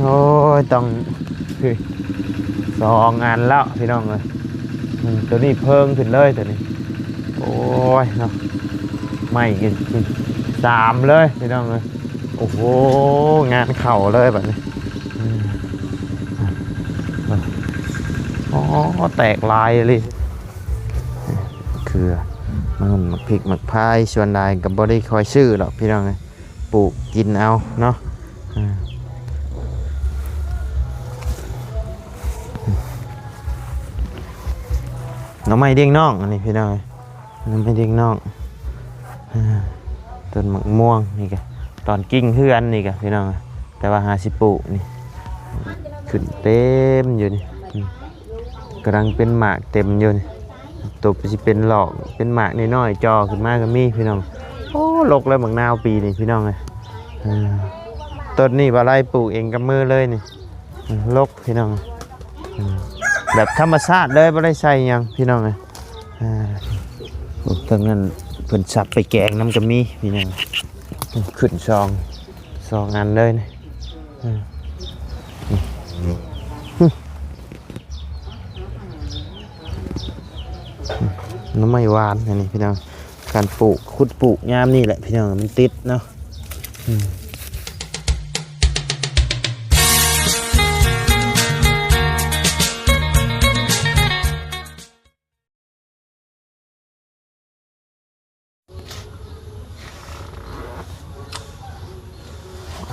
โอ้ยต้อง2 อันแล้วพี่น้องเลยตัวนี้เพิ่งขึ้นเลยตัวนี้โอ้ยเนาะไม่กิน3เลยพี่น้องเลยโอ้โหงานเข่าเลยแบบนี้อ๋อแตกลายเลยคือมันหมักพริกหมักพายชวนได้กับบอดี้คอยชื่อหรอกพี่น้องเลยปลูกกินเอาเนาะน้องไม้เด้งน่องอันนี้พี่น้องน้องไม้เด้งน่องต้นมะม่วงนี่กันตอนกิ้งเฮือนนี่กันพี่น้องแต่ว่า50 ปุนี่ขึ้นเต็มอยู่นี่กำลังเป็นหมากเต็มอยู่นี่ตบจะเป็นหลอกเป็นหมากน้อยๆจอขึ้นมาก็มีพี่น้องโอ้ลกเลยหมากนาวปีนี่พี่น้องเลยต้นนี่บาไลปลูกเองกับมือเลยนี่ลกพี่น้องแบบธรรมชาติเลยบาไลใส่ยังพี่น้องเลยทั้งนั้นเพิ่นสับไปแกงน้ำกะมีพี่น้องขึ้น2 อันเลยนี่น้ำไม่หวานอันนี้พี่น้องการปลูกขุดปลูกยามนี่แหละพี่น้องมันติดเนาะ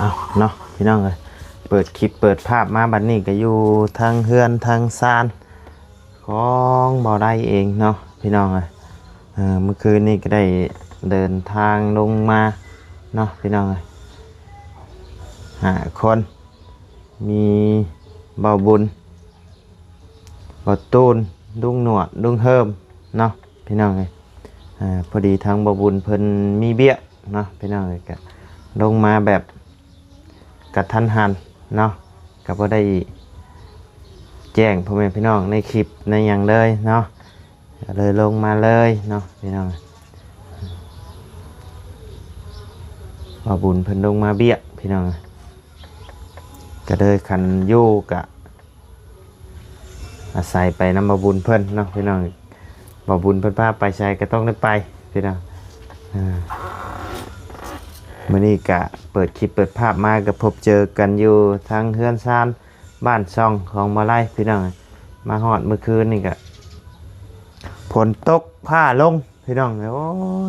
เอาเนาะพี่น้องเลยเปิดคลิปเปิดภาพมาบัดนี้ก็อยู่ทางเฮือนทางซานของบ่อได้เองเนาะพี่น้องเลยเมื่อคืนนี้ก็ได้เดินทางลงมาเนาะพี่น้องเลย5 คนมีเบาบุญเบาตูนลุงหนวดลุงเฮิมเนาะพี่น้องเลยพอดีทางเบาบุญเพิ่นมีเบี้ยเนาะพี่น้องเลยก็ลงมาแบบกระทันหันเนาะก็บ่ได้แจ้งพ่อแม่พี่น้องในคลิปในอย่างเลยเนาะเลยลงมาเลยเนาะพี่น้องว่าบุญเพิ่นลงมาเบี้ยพี่น้องก็เลยขันอยู่กะอาศัยไปนำบ่บุญเพิ่นเนาะพี่น้องบ่บุญเพิ่นพาไปใช้ก็ต้องได้ไปพี่น้องมื้อนี้กะเปิดคลิปเปิดภาพมาก็พบเจอกันอยู่ทางเฮือนซานบ้านช่องของมาไล่พี่น้องมาฮอดเมื่อคืนนี่กะฝนตกผ้าลงพี่น้องโอ้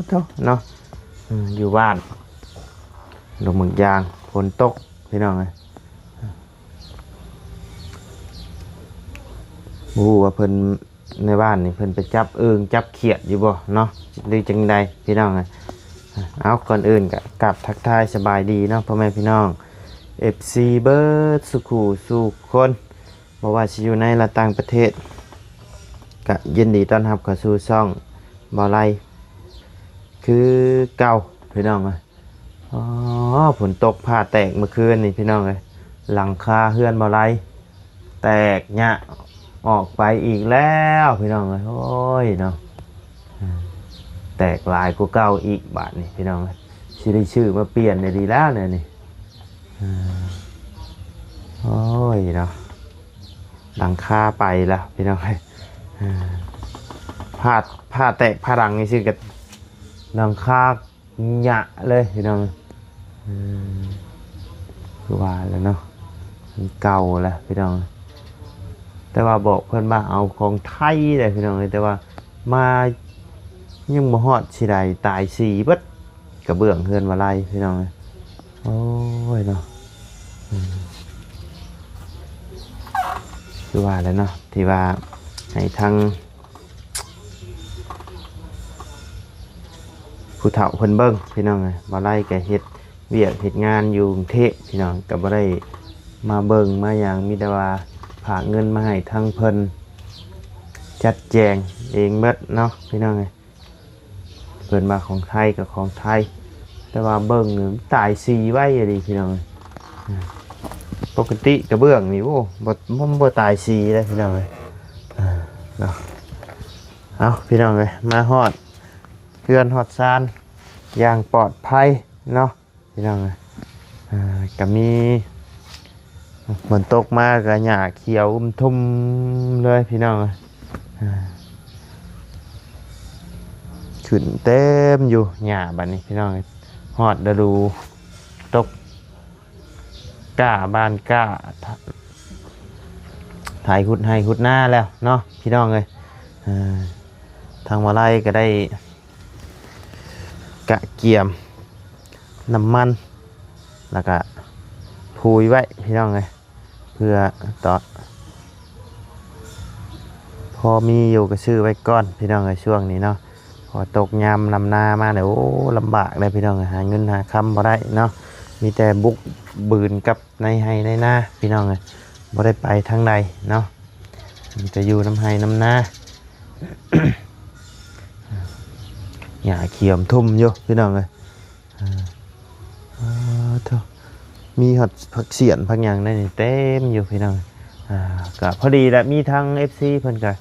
โธ่เนาะอยู่บ้านลงหมึกยางฝนตกพี่น้องเลยว่าเพิ่นในบ้านนี่เพิ่นไปจับจับเขียดอยู่บ่เนาะหรือจังใดพี่น้องเลยเอาก่อนอื่นกับทักทายสบายดีเนาะพ่อแม่พี่น้อง FC เบิร์ดสุขูสุขคนบอกว่าสิอยู่ในและต่างประเทศก็ยินดีต้อนรับเข้าสู่ช่องบ่อไลคือเก่าพี่น้องเลยฝนตกผ้าแตกเมื่อคืนนี่พี่น้องเลยหลังคาเฮือนบ่อไลแตกเนี่ยออกไปอีกแล้วพี่น้องเลยโอ้ยเนาะแตกลายกูเก่าอีกบาทนี่พี่น้องเลยชื่อมาเปลี่ยนเนี่ยดีแล้วเนี่ยนี่โอ้ยเนาะหลังคาไปแล้วพี่น้องเลยผ้าแตกผ้าดังนี่ชื่อกับหลังคาหยะเลยพี่น้องคือว่าแล้วเนาะเก่าแล้วพี่น้องแต่ว่าบอกเพื่อนว่าเอาของไทยเลยพี่น้องเลยแต่ว่ามายังบ่ฮอดสิได้ตายสีเบิดกระเบื้องเฮือนว่าไรพี่น้องเลยโอ้ยเนาะคือว่าแล้วเนาะที่ว่าให้ทางผู้เฒ่าเพิ่นเบิ่งพี่น้องเลยว่าไรแกเฮ็ดเวียกเฮ็ดงานอยู่กรุงเทพพี่น้องก็บ่ได้มาเบิ่งมาอย่างมีแต่ว่าฝากเงินมาให้ทางเพิ่นจัดแจงเองเบิดเนาะพี่น้องเลยเพิ่นมาของไทยกับของไทยแต่ว่าเบิ่งตายสีไว้ดีพี่น้องปกติกระเบื้องนี่โอ้บ่ตายสีเลยพี่น้องเลยเนาะเอาพี่น้องเลยมาฮอดเพื่อนฮอดซานอย่างปลอดภัยเนาะพี่น้องเลยก็มี ฝนตกมาก็หญ้าเขียวทุ่มเลยพี่น้องขึ้นเต็มอยู่หญ้าบัดนี้พี่น้องฮอดฤดูตกกล้าบ้านกล้าถ่ายขุดให้ขุดหน้าแล้วเนาะพี่น้องเลยทางมาไล่ก็ได้กะเกียมน้ำมันแล้วก็พูยไว้พี่น้องเลยเพื่อต่อพอมีอยู่ก็ซื้อไว้ก่อนพี่น้องเลยช่วงนี้เนาะพอตกยามลำนามาเนี่ยโอ้ลำบากเลยพี่น้องหาเงินหาคำบ่ได้เนาะมีแต่บุกบืนกับในให้ในหน้าพี่น้องเลยบ่ได้ไปทางใดเนาะจะอยู่น้ำให้น้ำหน้า หญ้าเขียมทุ่มอยู่พี่น้องเลยมีหอดผักเสียนผักหยังได้เต็มอยู่พี่น้องก็พอดีแหละมีทาง FC เพิ่นก็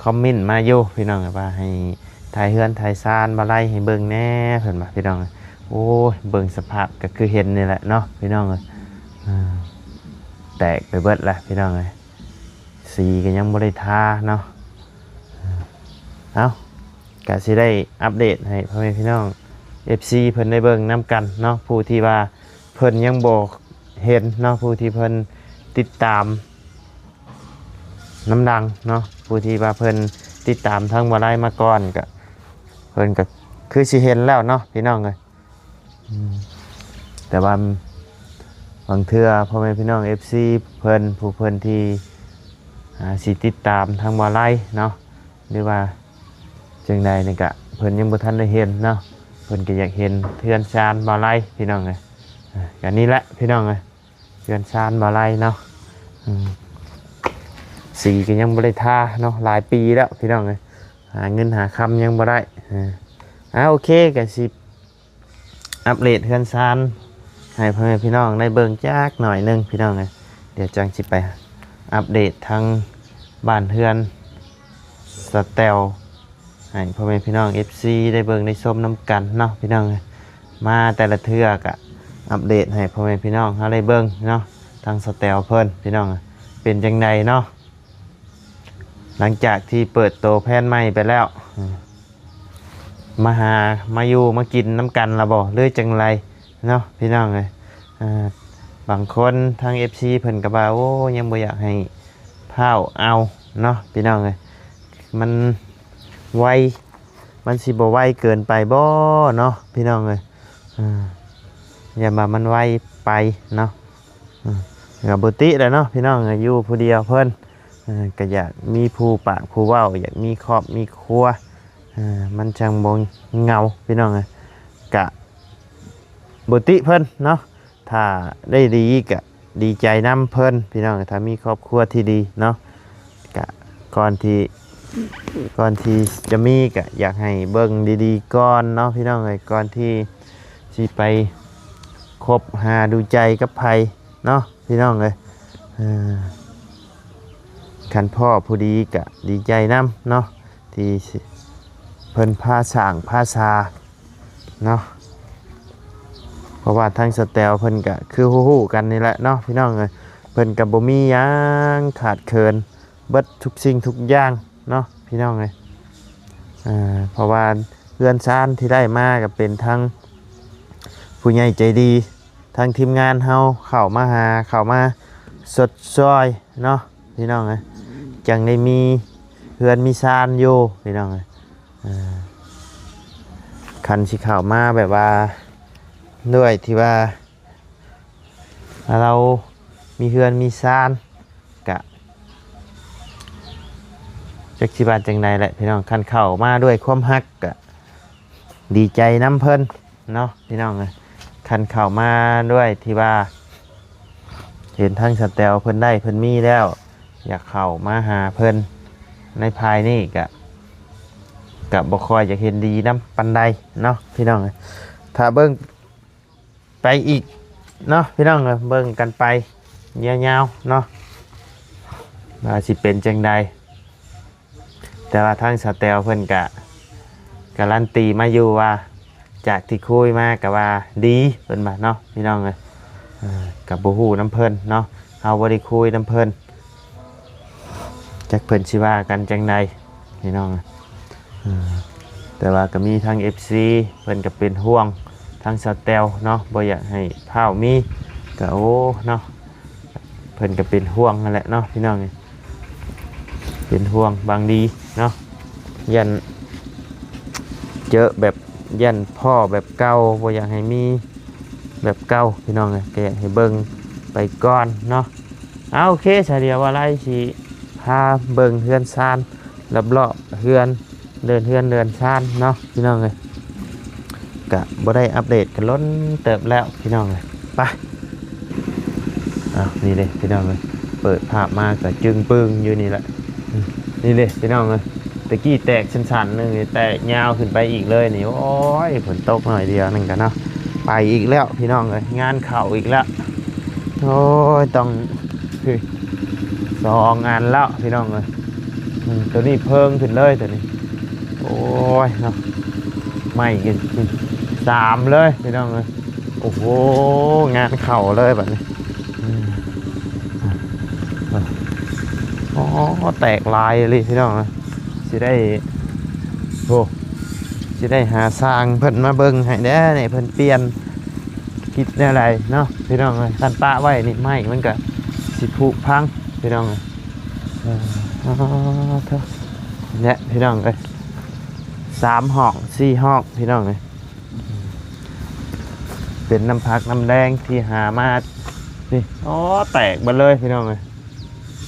คอมเมนต์มาอยู่พี่น้องว่าให้ถ่ายเฮือนถ่ายซานมาไล่ให้เบิ่งแน่เพิ่นว่าพี่น้องโอ้ยเบิ่งสภาพก็คือเห็นนี่แหละเนาะพี่น้องแตกไปเบิดละพี่น้องเลยสีก็ยังบ่ได้ทาเนาะเอาก็สิได้อัปเดตให้พ่อแม่พี่น้อง FC เพิ่นได้เบิ่งนํกันเนาะผู้ที่ว่าเพิ่นยังบ่เห็นเนาะผู้ที่เพิ่นติดตามน้ำดังเนาะผู้ที่ว่าเพิ่นติดตามทางบ่ได้มาก่อนก็เพิ่นก็คือสิเห็นแล้วเนาะพี่น้องเอ้ยแต่ว่าบางเทื่อพ่อแม่พี่น้อง FC เพิ่นผู้เพิ่นที่สิติดตามทางบ่ได้เนาะหรือว่าจังใดนี่ก็เพิ่นยังบ่ทันได้เห็นเนาะเพิ่นก็อยากเห็นเทือนชานบ่ไล่พี่น้องเอ้ยก็นี่แหละพี่น้องเอ้ยเทือนชานบ่ไล่เนาะสีก็ยังบ่ได้ทาเนาะหลายปีแล้วพี่น้องเอ้ยหาเงินหาคำยังบ่ได้โอเคก็สิอัปเดตเทือนชานให้พ่อแม่พี่น้องได้เบิ่งจักหน่อยนึงพี่น้องเอ้ยเดี๋ยวจังสิไปอัปเดตทางบ้านเทือนสแตลให้พ่อแม่พี่น้อง FC ได้เบิ่งได้ชมน้ำกันเนาะพี่น้องมาแต่ละเทือกอะอัปเดตให้พ่อแม่พี่น้องเขาได้เบิ่งเนาะทางสแตลเพิ่นพี่น้องเป็นจังไดเนาะหลังจากที่เปิดโตแพนใหม่ไปแล้วมาอยู่มากินน้ำกันละบ่หรือจังไรเนาะพี่น้องบางคนทาง FC เพิ่นก็ว่าโอ้ยังบ่อยากให้พาวเอาเนาะพี่น้องมันไวมันสิบ่ไวเกินไปบ่เนาะพี่น้องอย่ามามันไวไปเนาะกับบุติเลยเนาะพี่น้องอยู่ผู้เดียวเพิ่นก็อยากมีผู้ปากผู้เว้าอยากมีครอบมีครัวมันจังบ่เหงาพี่น้องกะบุติเพิ่นเนาะถ้าได้ดีก็ดีใจนำเพิ่นพี่น้องถ้ามีครอบครัวที่ดีเนาะกะก่อนที่จะมีก็อยากให้เบิ่งดีๆก่อนเนาะพี่น้องก่อนที่สิไปคบหาดูใจกับไผเนาะพี่น้องคันพ่อผู้ดีก็ดีใจนำเนาะที่เพิ่นพาสร้างพาษาเนาะเพราะว่าทางสแตลเพิ่นก็คือฮู้ๆกันนี่แหละเนาะพี่น้องเพิ่นก็บ่มีหยังขาดเคินเบิดทุกสิ่งทุกอย่างเนาะพี่น้องเพราะว่าเพื่อนชานที่ได้มาก็เป็นทั้งผู้ใหญ่ใจดีทั้งทีมงานเฮาเข้ามาสดซอยเนาะพี่น้องจังได้มีเพื่อนมีชานอยู่พี่น้องคันสิเข้ามาแบบว่าด้วยที่ว่าเรามีเพื่อนมีชานกะจักสิบาทจังใดแหละพี่น้องคันเข้ามาด้วยความฮักกะดีใจน้ำเพิ่นเนาะพี่น้องคันเข้ามาด้วยที่ว่าเห็นทั้งสแตลเพิ่นได้เพิ่นมีแล้วอยากเข้ามาหาเพิ่นในภายนี่กะบ่ค่อยอยากเห็นดีน้ำปันใดเนาะพี่น้องถ้าเบิ่งไปอีกเนาะพี่น้องเบิ่งกันไปยาวๆเนาะว่าสิเป็นจังใดแต่ว่าทางสแตลเพิ่นกะการันตีมาอยู่ว่าจากที่คุยมากะว่าดีเพิ่นว่าเนาะพี่น้องกับบ่ฮู้น้ำเพิ่นเนาะ เฮาบ่ได้คุยนำเพิ่นจักเพิ่นสิว่ากันจังใดพี่น้องแต่ว่าก็มีทาง FC เพิ่นก็เป็นห่วงทางสแตลเนาะบ่อยากให้พาวมีก็โอ้เนาะเพิ่นก็เป็นห่วงนั่นแหละเนาะพี่น้องเป็นห่วงบางดีเนาะยันเจอแบบยันพ่อแบบเก่าบ่อยากให้มีแบบเก่าพี่น้องก็อยากให้เบิ่งไปก่อนเนาะเอาโอเคซะเดียวว่าไรสิพาเบิ่งเฮือนซานรอบๆเฮือนเดินเฮือนเดินซานเนาะพี่น้องกะบ่ได้อัปเดตกันล้นเติบแล้วพี่น้องไปนี่เลยพี่น้องเปิดภาพมาก็จึงปึ้งอยู่นี่แหละนี่เลยพี่น้องตะกี้แตกชันๆนึงแตกยาวขึ้นไปอีกเลยนี่โอ้ยฝนตกหน่อยเดียวนึงกันเนาะไปอีกแล้วพี่น้องงานเข่าอีกแล้วโอ้ยต้อง2 งานแล้วพี่น้องตัวนี้เพิ่งขึ้นเลยตัวนี้โอ้ยเนาะไม่กัน3เลยพี่น้องโอ้โหงานเข่าเลยแบบนี้อ๋อแตกลายเลยพี่น้องสิได้โอ้สิได้หาสร้างเพิ่นมาเบิ่งให้ได้เนี่ยเพิ่นเปลี่ยนคิดอะไรเนาะพี่น้องท่านป้าไว้นี่ไม่มันก็สิผุพังพี่น้องเนี่ยพี่น้อง3 ห้อง 4 ห้องพี่น้องเป็นน้ำพักน้ำแดงที่หามานี่อ๋อแตกไปเลยพี่น้อง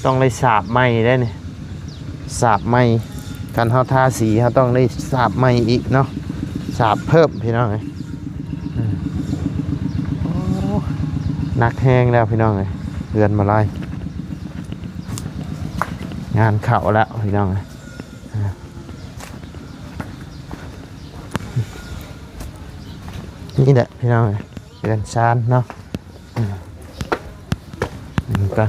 ต้องเลยสาบใหม่ได้เนี่ยสาบใหม่การเขาทาสีเขาต้องได้สาบใหม่อีกเนาะสาบเพิ่มพี่น้องนักแห้งแล้วพี่น้องเรือนมาไล่งานเข่าแล้วพี่น้องนี่แหละพี่น้องเรือนชานเนาะนี่ก็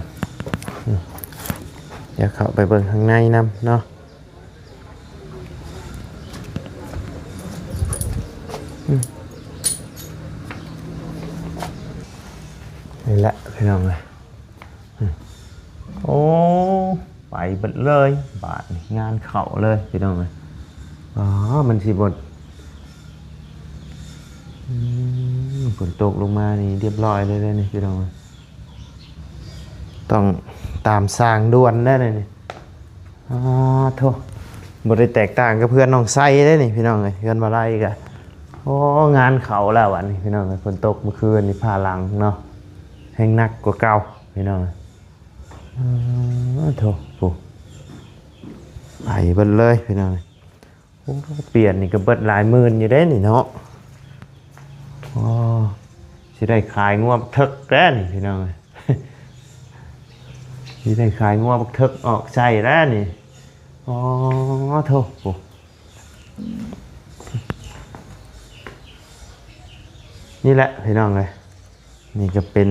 เดี๋ยวเข้าไปเบิ่งข้างในนำเนาะนี่แหละพี่น้องโอ้ไปเบิดเลยบาทงานเข่าเลยพี่น้องอ๋อมันสิบดฝนตกลงมานี่เรียบร้อยเลยนี่พี่น้องต้องตามสร้างด่วนได้เลยนี่อ๋อโธ่บ่ได้แตกต่างกับเพื่อนน้องไส้ได้นี่พี่น้องเพื่อนมาไล่กันโอ้งานเขาแล้ววันนี้พี่น้องฝนตกเมื่อคืนนี่พาลังเนาะแห้งนักกว่าเก่าพี่น้องโธ่ปุ๊ไปเบิดเลยพี่น้องโอ้เปลี่ยนนี่ก็เบิดหลายหมื่นอยู่ได้นี่เนาะอ๋อสิได้ขายงัวบักเทิกแล้วนี่พี่น้องสิได้ขายงัวบักเทิกออกใส่แล้วนี่อ๋อโธ่ปุ๊นี่แหละพี่น้องนี่ก็เป็น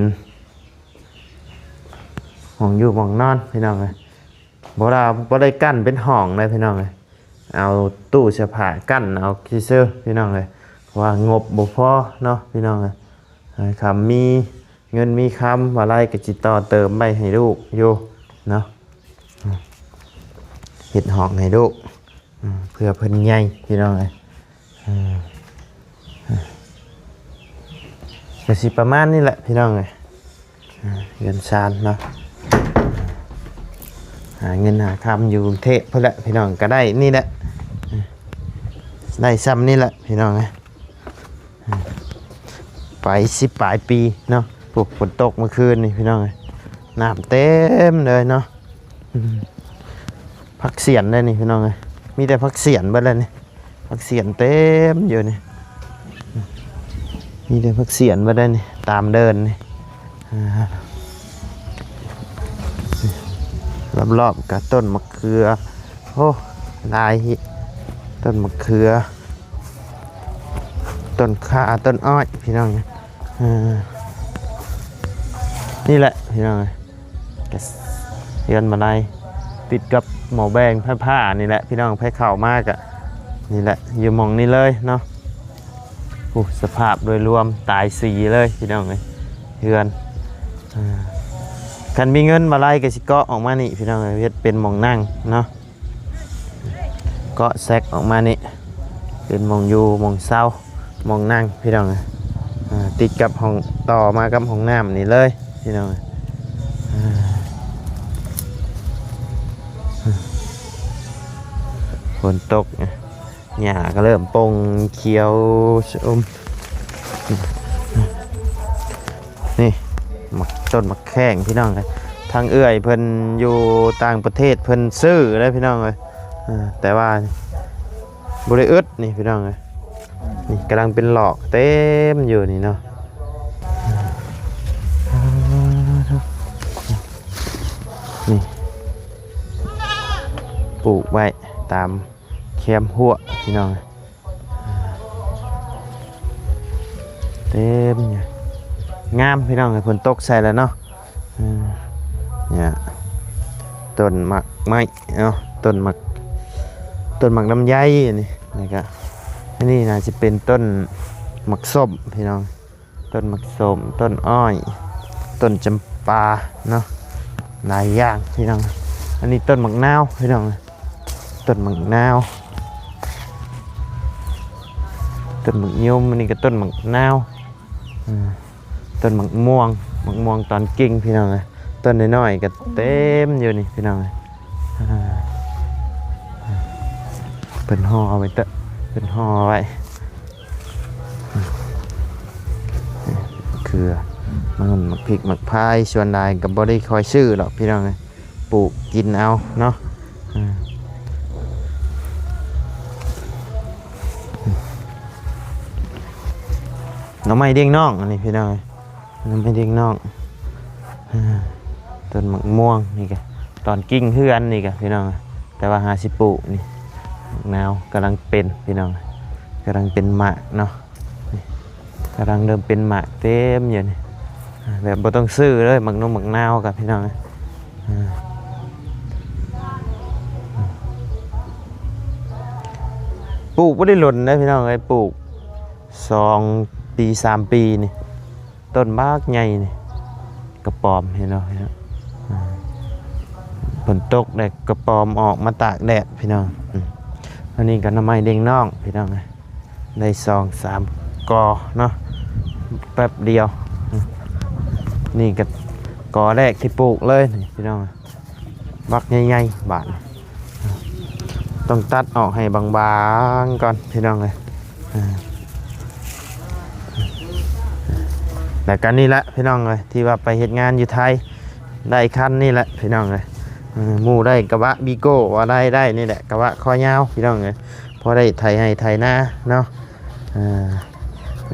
ห้องอยู่ห้องนอนพี่น้องบ่ได้กั้นเป็นห้องเลยพี่น้องเอาตู้เสื้อผ้ากั้นเอาคิเซอร์พี่น้องว่างบบ่พอเนาะพี่น้องคำมีเงินมีคำว่าไรก็จิตต่อเติมไปให้ลูกอยู่เนาะเห็ดห้องให้ลูกเพื่อเพิ่นใหญ่พี่น้องก็สิประมาณนี้แหละพี่น้องเงินชานเนาะหาเงินหาคำอยู่กรุงเทพเพื่อแหละพี่น้องก็ได้นี่แหละได้ซ้ำนี่แหละพี่น้องไป10 ปลายปีเนาะปลุกฝนตกเมื่อคืนนี่พี่น้องน้ำเต็มเลยเนาะพักเสียนได้นี่พี่น้องมีแต่พักเสียนบ้างเลยนี่พักเสียนเต็มอยู่นี่มีแต่พักเสียนบ้างได้นี่ตามเดินนี่รอบๆกับต้นมะเขือโอ้ลายต้นมะเขือต้นข่าต้นอ้อยพี่น้องนี่แหละพี่น้องเรียนมาได้ติดกับหมอแบงผ้านี่แหละพี่น้องแพ้เข่ามากนี่แหละอยู่มองนี่เลยเนาะสภาพโดยรวมตายสีเลยพี่น้องเฮือน คันมีเงินมาไล่ก็สิเกาะออกมานี่พี่น้องเฮ็ดเป็นหม่องนั่งเนาะเกาะแซกออกมานี่เป็นหม่องอยู่หม่องเศร้าหม่องนั่งพี่น้องติดกับห้องต่อมากับห้องน้ำนี่เลยพี่น้องฝนตกหญ้าก็เริ่มปงเขียวชอุ่มนี่ต้นมะแข้งพี่น้องเลยทางเอื้อยเพิ่นอยู่ต่างประเทศเพิ่นซื้อเลยพี่น้องเลยแต่ว่าบริอึดนี่พี่น้องเลยนี่กำลังเป็นหลอกเต็มอยู่นี่เนาะนี่ปลูกไว้ตามแคมหัวพี่น้องเต็มอยู่งามพี่น้องฝนตกใส่แล้วเนาะเนี่ยต้นหมักไม้เนาะต้นหมักลำไยนี่นะครับนี่น่าจะเป็นต้นหมักส้มพี่น้องต้นหมักส้มต้นอ้อยต้นจำปาเนาะหลายอย่างพี่น้องอันนี้ต้นหมักนาวพี่น้องต้นหมักนาวต้นหมักยมอันนี้ก็ต้นหมักนาวต้นหมักม่วงตอนกิ่งพี่น้องเลยต้นน้อยๆก็เต็มอยู่นี่พี่น้องเลยเป็นห่อไว้เป็นห่อไว้คือมันหมักพริกหมักพายชวนได้กับบริคอยชื่อหรอกพี่น้องเลยปลูกกินเอาเนาะน้ำไม้เด้งน่องอันนี้พี่น้องน้ำไม้เด้งน่องต้นมะม่วงนี่กันตอนกิ่งเฮือนนี่กันพี่น้องแต่ว่าหาสิปลูกนี่นาวกำลังเป็นพี่น้องกำลังเป็นหมากเนาะกำลังเริ่มเป็นหมากเต็มอยู่นี่แบบบ่ต้องซื้อเลยหมักนมหมักนาวกับพี่น้องปลูกไม่ได้หล่นนะพี่น้องเลยปลูก2 ปี3 ปีนี่ต้นมากใหญ่นี่กระปอมเห็นไหมฝนตกแดดกระปอมออกมาตากแดดพี่น้องอันนี้ก็น้ำไม้เด้งน่องพี่น้องได้2-3 กอเนาะแป๊บเดียวนี่ก็กอแรกที่ปลูกเลยพี่น้องบักใหญ่ๆบาทต้องตัดออกให้บางๆก่อนพี่น้องเลยแต่กันนี่แหละพี่น้องเลยที่ว่าไปเฮ็ดงานอยู่ไทยได้คันนี่แหละพี่น้องเลยหมู่ได้กระบะบีโก้ว่าได้นี่แหละกระบะคอยาวพี่น้องเลยพอได้ไทยให้ไทยหน้าเนาะ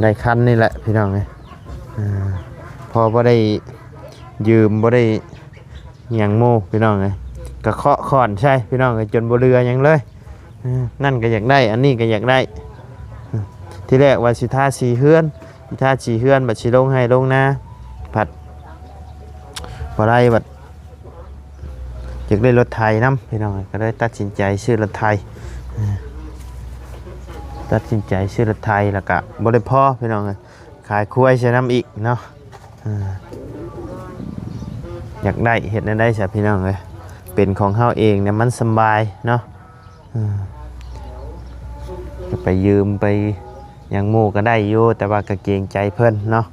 ได้คันนี่แหละพี่น้องเลยพอบ่ได้ยืมบ่ได้หยังโม่พี่น้องเลยกระเคาะค่อนใช่พี่น้องเลยจนบ่เรือยังเลยนั่นก็อยากได้อันนี้ก็อยากได้ที่แรกว่าสิทาสีเฮือนถ้าชีเฮือนบัดชีลงให้ลงนะผัดพอได้บัดอยากได้รถไทยน้ำพี่น้องก็ได้ตัดสินใจซื้อรถไทยแล้วก็บริพ่อพี่น้องขายคุ้ยใช้น้ำอีกเนาะอยากได้เห็ดได้ใช่พี่น้องเลยเป็นของเฮาเองเนี่ยมันสบายเนาะไปยืมไปยังหมู่ก็ได้อยู่แต่ว่าก็เกรงใจเพิ่นเนาะ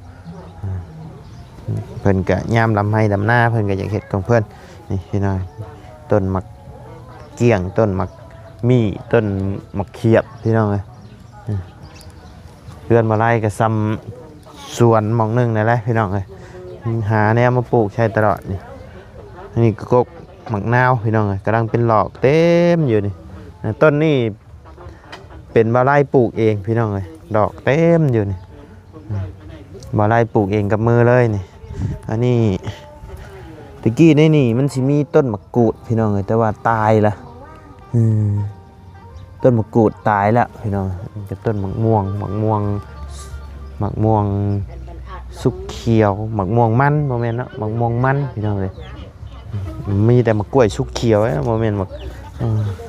เพิ่นก็ย่ามลำให้ลำหน้าเพิ่นก็อยากเห็ดของเพิ่นนี่พี่น้อยต้นมักเกี้ยงต้นมักมีต้นมักเขียบพี่น้องเลยเพื่อนมาไล่ก็ซ้ำสวนมองนึงนั่นแหละพี่น้องเลยหาแนวมาปลูกใช้ตลอดนี่กกหมักนาวพี่น้องเลยกำลังเป็นหลอกเต็มอยู่นี่ต้นนี่เป็นบาไล่ปลูกเองพี่น้องเลยดอกเต็มอยู่นี่บาไล่ปลูกเองกับมือเลยนี่อันนี้ตะกี้นี่มันสิมีต้นมะกรูดพี่น้องเลยแต่ว่าตายละต้นมะกรูดตายแล้วพี่น้องกับต้นมะม่วงสุกเขียวมะม่วงมันโมเมนต์เนาะมะม่วงมันพี่น้องเลยมีแต่มะกล้วยสุกเขียวโมเมนต์มะ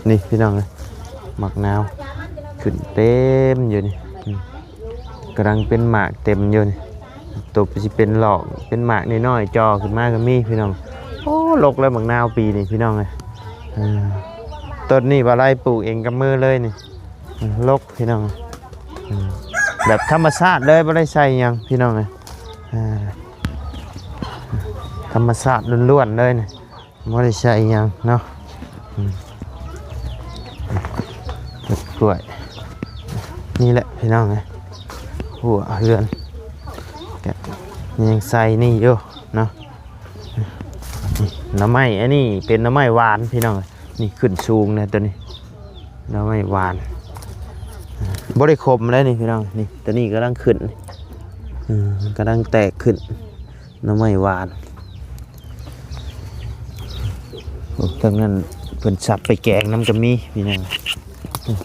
นี่พี่น้องเลยมะนาวขึ้นเต็มอยู่นี่กำลังเป็นหมากเต็มอยู่นี่ ตัวสิเป็นหลอกเป็นหมากน้อยๆจอขึ้นมาก็มีพี่น้องโอ้ลกแล้วหมากนาวปีนี่พี่น้องเลยต้นนี้บ่ไรปลูกเองกับมือเลยนี่ลกพี่น้องแบบธรรมชาติเลยบ่ได้ใส่หยังพี่น้องเลยธรรมชาติล้วนๆเลยนี่บ่ได้ใส่หยังเนาะกล้วยนี่แหละพี่น้องเลยหัวเรือนยังใส่นี่อยู่เนาะน้ำไม้อันนี้เป็นน้ำไม้หวานพี่น้องนี่ขึ้นสูงนะตัวนี้น้ำไม้หวานบริคมแล้วนี่พี่น้องนี่ตัวนี้กำลังขึ้นกำลังแตกขึ้นน้ำไม้หวานตรงนั้นเพิ่นสับไปแกงน้ำกะมีพี่น้อง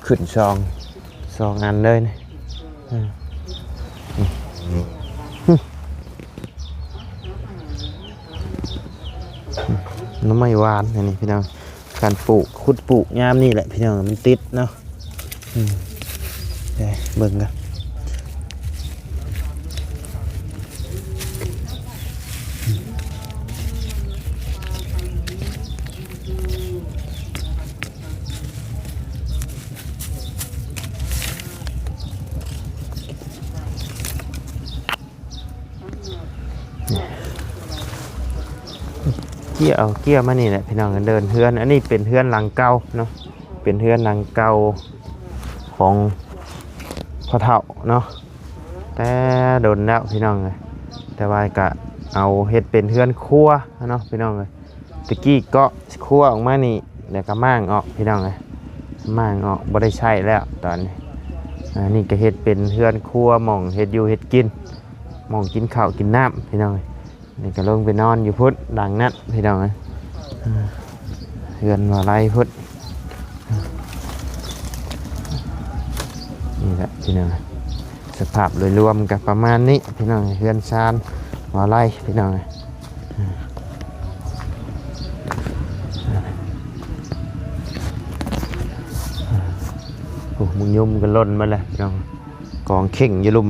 ขึ้นซองอันเลยนี่น้ำไม้หวานนี่พี่น้องการปลูกขุดปลูกยามนี่แหละพี่น้องมันติดเนาะเบิ่งกันเกี่ยวมานี่แหละพี่น้องเดินเฮือนอันนี้เป็นเฮือนหลังเก่าเนาะเป็นเฮือนหลังเก่าของพ่อเฒ่าเนาะแต่โดนแล้วพี่น้องเลยแต่ว่าก็เอาเฮ็ดเป็นเฮือนครัวเนาะพี่น้องเลยตะกี้ก็ครัวออกมานี่เดี๋ยวก็ม่างออกพี่น้องเลยม่างออกบ่ได้ใช้แล้วตอนนี้นี่ก็เฮ็ดเป็นเฮือนครัวหม่องเฮ็ดอยู่เฮ็ดกินหม่องกินข้าวกินน้ำพี่น้องเลยนี่ก็ลงไปนอนอยู่พุทธดังนั้นพี่น้องเลยเฮือนว่าไรพุทธนี่แหละพี่น้องสภาพโดยรวมกับประมาณนี้พี่น้องเฮือนชานว่าไรพี่น้องโอ้มึงยุ่มกันล้นมาเลยพี่น้องกองเข่งอยู่ลุม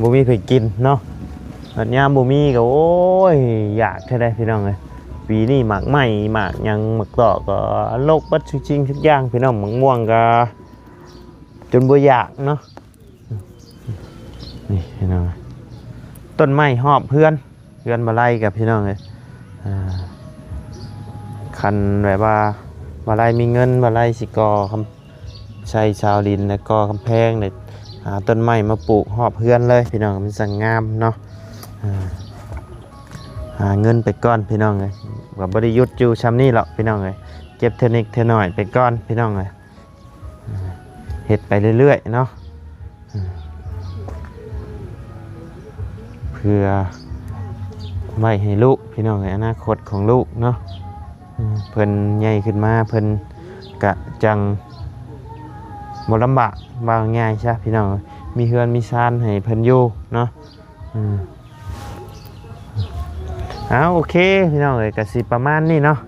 บ่มีใครกินเนาะอันยามบ่มีก็โอ้ยอยากแท้ได้พี่น้องเลยปีนี้หมากใหม่หมากยังหมากต่อก็โลกบัดจริงทุกอย่างพี่น้องหมากม่วงก็จนบ่อยากเนาะนี่พี่น้องต้นไม้หอบเพื่อนมาไล่กับพี่น้องเลยคันแบบว่ามาไล่มีเงินมาไล่สิกอคำใช้ชาวดินแล้วก็กำแพงเลยหาต้นไม้มาปลูกหอบเพื่อนเลยพี่น้องมันสังงามเนาะหาเงินไปก้อนพี่น้องเลยกับบริยุทธ์อยู่ชำนี่หรอกพี่น้องเลยเก็บเทคนิคเทหน่อยไปก้อนพี่น้องเลยเห็ดไปเรื่อยๆเนาะเพื่อไว้ให้ลูกพี่น้องเลยอนาคตของลูกเนาะเพิ่นใหญ่ขึ้นมาเพิ่นกะจังบ่ลำบากบางง่ายใช่พี่น้องมีเฮือนมีซานให้เพิ่นอยู่เนาะโอเคพี่น้องเลยกะสิประมาณนี้เนาะ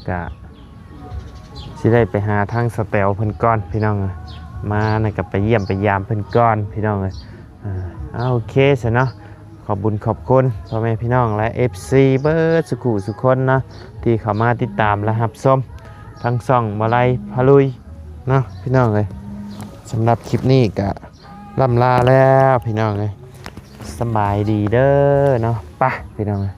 กะสิได้ไปหาทางสเตลเพิ่นก้อนพี่น้องมาในกับไปเยี่ยมไปยามเพิ่นก้อนพี่น้องเลยโอเคสิเนาะขอบบุญขอบคุณพ่อแม่พี่น้องและ FC เบิร์ดสุขุสุคนนะที่เข้ามาติดตามและรับชมทั้งช่องมาลัยพาลุยเนาะพี่น้องเลยสำหรับคลิปนี้ก็ล่ำลาแล้วพี่น้องเลยสบายดีเด้อเนาะไปพี่น้องเลย